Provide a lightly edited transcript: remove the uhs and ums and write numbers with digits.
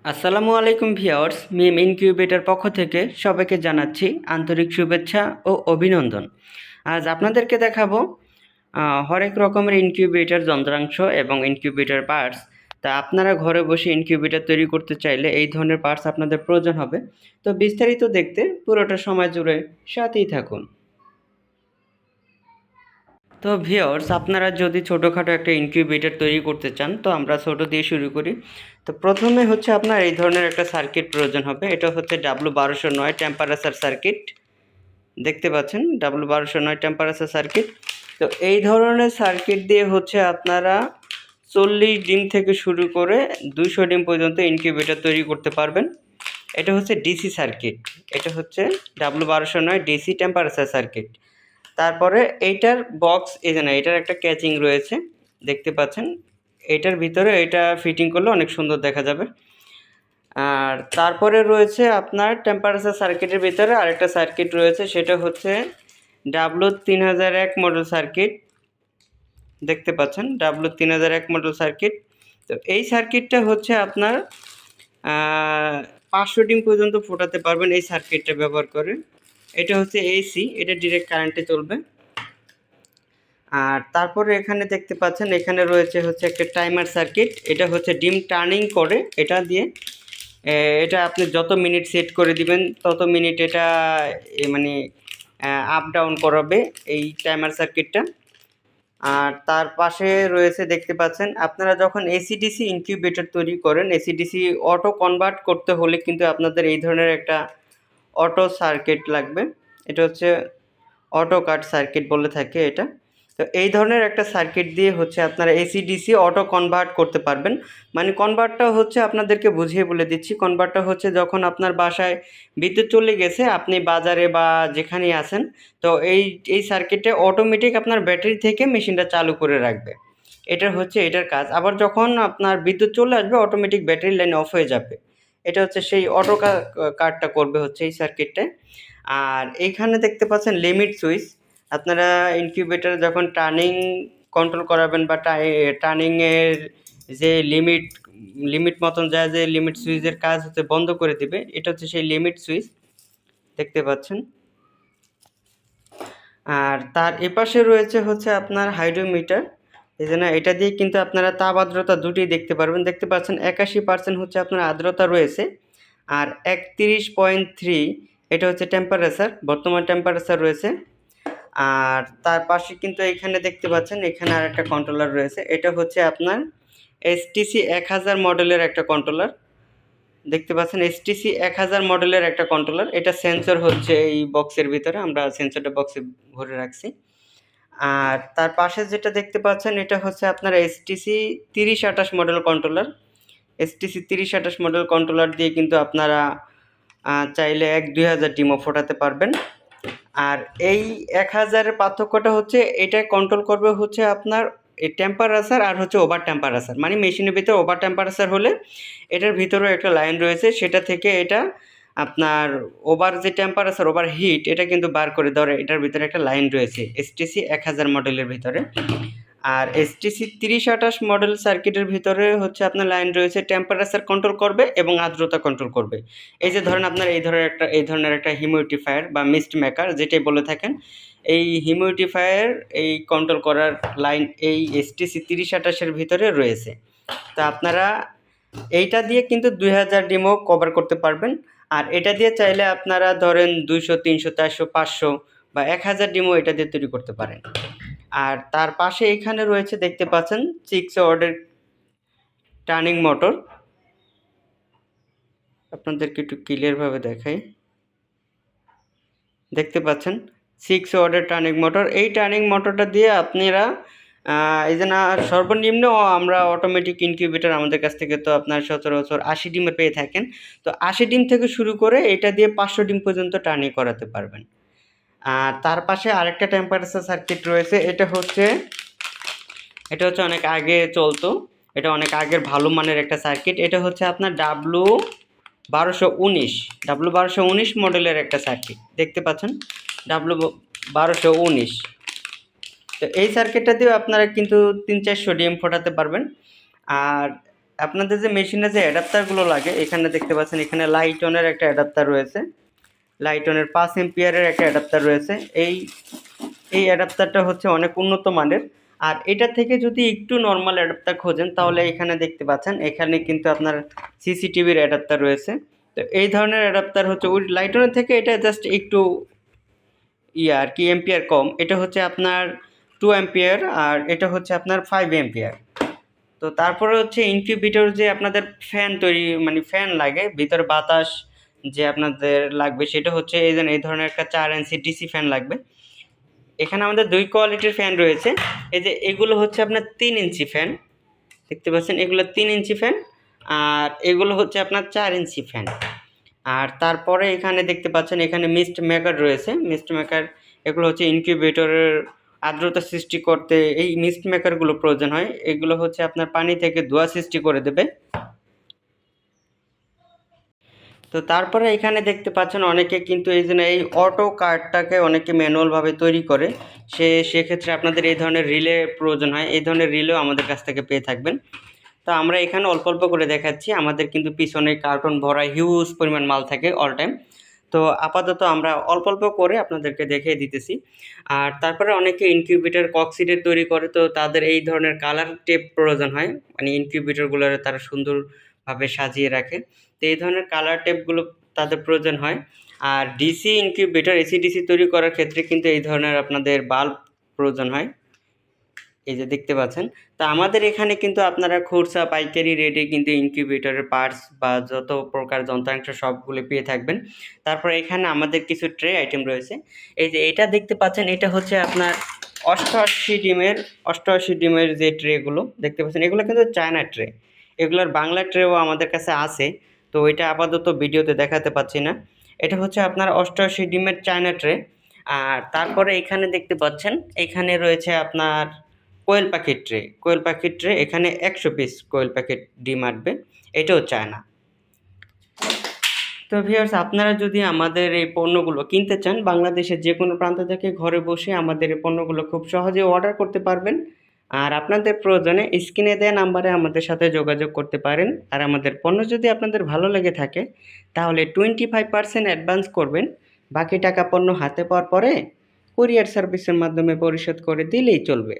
আসসালামু আলাইকুম ভিউয়ার্স, মিম ইনকিউবেটর পক্ষ থেকে সবাইকে জানাচ্ছি আন্তরিক শুভেচ্ছা ও অভিনন্দন। আজ আপনাদেরকে দেখাবো হরেক রকমের ইনকিউবেটর যন্ত্রাংশ এবং ইনকিউবেটর পার্টস। তা আপনারা ঘরে বসে ইনকিউবেটর তৈরি করতে চাইলে এই ধরনের পার্টস আপনাদের প্রয়োজন হবে। তো বিস্তারিত দেখতে পুরোটা সময় জুড়ে সাথেই থাকুন। তো ভিউয়ার্স, আপনারা যদি ছোটোখাটো একটা ইনকিউবেটর তৈরি করতে চান তো আমরা ছোটো দিয়ে শুরু করি। তো প্রথমে হচ্ছে আপনার এই ধরনের একটা সার্কিট প্রয়োজন হবে। এটা হচ্ছে W1209 টেম্পারেচার সার্কিট। দেখতে পাচ্ছেন W1209 টেম্পারেচার সার্কিট। তো এই ধরনের সার্কিট দিয়ে হচ্ছে আপনারা 40 ডিম থেকে শুরু করে 200 ডিম পর্যন্ত ইনকিউবেটর তৈরি করতে পারবেন। এটা হচ্ছে ডিসি সার্কিট। এটা হচ্ছে W1209 ডিসি টেম্পারেচার সার্কিট। তারপরে এইটার বক্স এই যে না, এটার একটা ক্যাচিং রয়েছে, দেখতে পাচ্ছেন। এটার ভিতরে এটা ফিটিং করলে অনেক সুন্দর দেখা যাবে। আর তারপরে রয়েছে আপনার টেম্পারেচার সার্কিটের ভিতরে আরেকটা সার্কিট রয়েছে, সেটা হচ্ছে W3001 মডেল সার্কিট। দেখতে পাচ্ছেন W3001 মডেল সার্কিট। তো এই সার্কিটটা হচ্ছে আপনার 500 ডিম পর্যন্ত ফোটাতে পারবেন এই সার্কিটটা ব্যবহার করে। এটা হচ্ছে এসি, এটা ডিরেক্ট কারেন্টে চলবে। আর তারপরে এখানে দেখতে পাচ্ছেন এখানে রয়েছে হচ্ছে একটা টাইমার সার্কিট। এটা হচ্ছে ডিম টার্নিং করে, এটা দিয়ে এটা আপনি যত মিনিট সেট করে দিবেন তত মিনিট এটা মানে আপ ডাউন করাবে এই টাইমার সার্কিটটা। আর তার পাশে রয়েছে দেখতে পাচ্ছেন, আপনারা যখন এসিডিসি ইনকিউবেটর তৈরি করেন, এসিডিসি অটো কনভার্ট করতে হলে কিন্তু আপনাদের এই ধরনের একটা অটো সার্কিট লাগবে। এটা হচ্ছে অটো কাট সার্কিট বলে থাকে এটা। তো এই ধরনের একটা সার্কিট দিয়ে হচ্ছে আপনারা এসিডিসি অটো কনভার্ট করতে পারবেন। মানে কনভার্টটা হচ্ছে আপনাদেরকে বুঝিয়ে বলে দিচ্ছি। কনভার্টটা হচ্ছে যখন আপনার বাসায় বিদ্যুৎ চলে গেছে, আপনি বাজারে বা যেখানেই আছেন, তো এই সার্কিটে অটোমেটিক আপনার ব্যাটারি থেকে মেশিনটা চালু করে রাখবে। এটা হচ্ছে এটার কাজ। আবার যখন আপনার বিদ্যুৎ চলে আসবে অটোমেটিক ব্যাটারি লাইন অফ হয়ে যাবে। এটা হচ্ছে সেই অটো কাটটা করবে হচ্ছে এই সার্কিটটায়। আর এইখানে দেখতে পাচ্ছেন লিমিট সুইচ। আপনারা ইনকিউবেটর যখন টার্নিং কন্ট্রোল করাবেন বা টার্নিংয়ের যে লিমিট মতন যায়, যে লিমিট সুইচের কাজ হচ্ছে বন্ধ করে দিবে, এটা হচ্ছে সেই লিমিট সুইচ। দেখতে পাচ্ছেন। আর তার এপাশে রয়েছে হচ্ছে আপনার হাইড্রোমিটার। এই জন্য এটা দিয়ে কিন্তু আপনারা তাপ আর্দ্রতা দুটোই দেখতে পারবেন। দেখতে পাচ্ছেন 81% হচ্ছে আপনার আর্দ্রতা রয়েছে, আর 31.3 এটা হচ্ছে টেম্পারেচার, বর্তমান টেম্পারেচার রয়েছে। আর তার পাশে কিন্তু এখানে দেখতে পাচ্ছেন এখানে আরেকটা কন্ট্রোলার রয়েছে। এটা হচ্ছে আপনার এসটিসি 1000 মডেলের একটা কন্ট্রোলার। দেখতে পাচ্ছেন এসটিসি 1000 মডেলের একটা কন্ট্রোলার। এটা সেন্সর হচ্ছে এই বক্সের ভিতরে, আমরা সেন্সরটা বক্সে ভরে রাখছি। আর তার পাশে যেটা দেখতে পাচ্ছেন এটা হচ্ছে আপনার STC 3028 model controller. STC 3028 model controller দিয়ে কিন্তু আপনারা চাইলে 1-2000 ডিমও ফোটাতে পারবেন। আর এই 1000-এর পার্থক্যটা হচ্ছে এটা কন্ট্রোল করবে হচ্ছে আপনার এই টেম্পারেচার আর হচ্ছে ওভার টেম্পারেচার। মানে মেশিনের ভিতরে ওভার টেম্পারেচার হলে এটার ভিতরেও একটা লাইন রয়েছে, সেটা থেকে এটা আপনার ওভার যে টেম্পারেচার, ওভার হিট, এটা কিন্তু বার করে দেওয়ার এটার ভিতরে একটা লাইন রয়েছে এসটিসি 1000 মডেলের ভিতরে। আর এসটিসি 3028 মডেল সার্কিটের ভিতরে হচ্ছে আপনার লাইন রয়েছে টেম্পারেচার কন্ট্রোল করবে এবং আর্দ্রতা কন্ট্রোল করবে। এই যে ধরেন আপনার এই ধরনের একটা হিউমিডিফায়ার বা মিস্ট মেকার যেটাই বলে থাকেন, এই হিউমিডিফায়ার এই কন্ট্রোল করার লাইন এই এসটিসি 3028-এর ভিতরে রয়েছে। তা আপনারা এইটা দিয়ে কিন্তু 2000 ডিমও কভার করতে পারবেন। আর এটা দিয়ে চাইলে আপনারা ধরেন 200, 300, 400, 500 বা 1000 ডিমও এটা দিয়ে তৈরি করতে পারেন। আর তার পাশে এখানে রয়েছে দেখতে পাচ্ছেন 6 ওয়াটের টার্নিং মোটর। আপনাদেরকে একটু ক্লিয়ারভাবে দেখাই। দেখতে পাচ্ছেন 6 ওয়াটের টার্নিং মোটর। এই টার্নিং মোটরটা দিয়ে আপনারা এই যে না, সর্বনিম্ন আমরা অটোমেটিক ইনকিউবেটর আমাদের কাছ থেকে তো আপনার সচরাচর 80 ডিমে পেয়ে থাকেন। তো 80 ডিম থেকে শুরু করে এটা দিয়ে 500 ডিম পর্যন্ত টার্নিং করাতে পারবেন। আর তার পাশে আরেকটা টেম্পারেচার সার্কিট রয়েছে। এটা হচ্ছে অনেক আগে চলতো। এটা অনেক আগের ভালো মানের একটা সার্কিট। এটা হচ্ছে আপনার W1219 মডেলের একটা সার্কিট। দেখতে পাচ্ছেন W1219। তো এই সার্কিটটা দিয়েও আপনারা কিন্তু 300-400 ডিএম ফোটাতে পারবেন। আর আপনাদের যে মেশিনে যে অ্যাডাপ্টারগুলো লাগে এখানে দেখতে পাচ্ছেন, এখানে লাইটনের একটা অ্যাডাপ্টার রয়েছে, লাইটনের 5 এম্পিয়ারের একটা অ্যাডাপ্টার রয়েছে। এই অ্যাডাপ্টারটা হচ্ছে অনেক উন্নত মানের। আর এটা থেকে যদি একটু নর্মাল অ্যাডাপ্টার খোঁজেন তাহলে এখানে দেখতে পাচ্ছেন, এখানে কিন্তু আপনার সিসিটিভির অ্যাডাপ্টার রয়েছে। তো এই ধরনের অ্যাডাপ্টার হচ্ছে ওই লাইটনের থেকে এটা জাস্ট একটু আর কি এম্পিয়ার কম। এটা হচ্ছে আপনার 2 এম্পিয়ার আর এটা হচ্ছে আপনার 5 এম্পিয়ার। তো তারপরে হচ্ছে ইনকিউবেটর যে আপনাদের ফ্যান তৈরি মানে ফ্যান লাগে ভিতরে বাতাস যে আপনাদের লাগবে, সেটা হচ্ছে এই ধরনের একটা 4 ইঞ্চি ডিসি ফ্যান লাগবে। এখানে আমাদের 2 কোয়ালিটির ফ্যান রয়েছে। এই যে এগুলো হচ্ছে আপনার 3 ইঞ্চি ফ্যান, দেখতে পাচ্ছেন এগুলো 3 ইঞ্চি ফ্যান, আর এগুলো হচ্ছে আপনার 4 ইঞ্চি ফ্যান। আর তারপরে এখানে দেখতে পাচ্ছেন এখানে মিস্ট মেকার রয়েছে। মিস্ট মেকার এগুলো হচ্ছে ইনকিউবেটরের আর্দ্রতা সৃষ্টি করতে এই মিস্ট মেকারগুলো প্রয়োজন হয়। এগুলো হচ্ছে আপনার পানি থেকে ধোঁয়া সৃষ্টি করে দেবে। তো তারপরে এখানে দেখতে পাচ্ছেন অনেকে কিন্তু এই অটো কার্ডটাকে অনেকে ম্যানুয়ালভাবে তৈরি করে। সেক্ষেত্রে আপনাদের এই ধরনের রিলে প্রয়োজন হয়। এই ধরনের রিলেও আমাদের কাছ থেকে পেয়ে থাকবেন। তো আমরা এখানে অল্প অল্প করে দেখাচ্ছি, আমাদের কিন্তু পিছনে কার্টন ভরা হিউজ পরিমাণ মাল থাকে অল টাইম। তো আপাতত আমরা অল্প অল্প করে আপনাদেরকে দেখিয়ে দিতেছি। আর তারপরে অনেকে ইনকিউবেটর ককসিডের তৈরি করে, তো তাদের এই ধরনের কালার টেপ প্রয়োজন হয়, মানে ইনকিউবেটরগুলো তারা সুন্দরভাবে সাজিয়ে রাখে। তো এই ধরনের কালার টেপগুলো তাদের প্রয়োজন হয়। আর ডিসি ইনকিউবেটর এসি ডিসি তৈরি করার ক্ষেত্রে কিন্তু এই ধরনের আপনাদের বাল্ব প্রয়োজন হয়, এই যে দেখতে পাচ্ছেন। তা আমাদের এখানে কিন্তু আপনারা খুচরা পাইকারি রেটে কিন্তু ইনকিউবেটরের পার্টস বা যত প্রকার যন্ত্রাংশ সবগুলো পেয়ে থাকবেন। তারপর এখানে আমাদের কিছু ট্রে আইটেম রয়েছে। এই যে এটা দেখতে পাচ্ছেন, এটা হচ্ছে আপনার 88 ডিমের যে ট্রেগুলো দেখতে পাচ্ছেন, এগুলো কিন্তু চায়না ট্রে। এগুলোর বাংলা ট্রেও আমাদের কাছে আছে, তো এটা আপাতত ভিডিওতে দেখাতে পাচ্ছি না। এটা হচ্ছে আপনার 88 ডিমের চায়না ট্রে। আর তারপরে এখানে দেখতে পাচ্ছেন এখানে রয়েছে আপনার কোয়েল পাখির ট্রে এখানে 100 পিস কোয়েল পাখির ডিম আসবে, এটাও চায়না। তো ভিউয়ার্স, আপনারা যদি আমাদের এই পণ্যগুলো কিনতে চান বাংলাদেশের যে কোনো প্রান্ত থেকে ঘরে বসে আমাদের এই পণ্যগুলো খুব সহজে অর্ডার করতে পারবেন। আর আপনাদের প্রয়োজনে স্ক্রিনে দেওয়া নাম্বারে আমাদের সাথে যোগাযোগ করতে পারেন। আর আমাদের পণ্য যদি আপনাদের ভালো লেগে থাকে তাহলে 25% অ্যাডভান্স করবেন, বাকি টাকা পণ্য হাতে পাওয়ার পরে কুরিয়ার সার্ভিসের মাধ্যমে পরিশোধ করে দিলেই চলবে।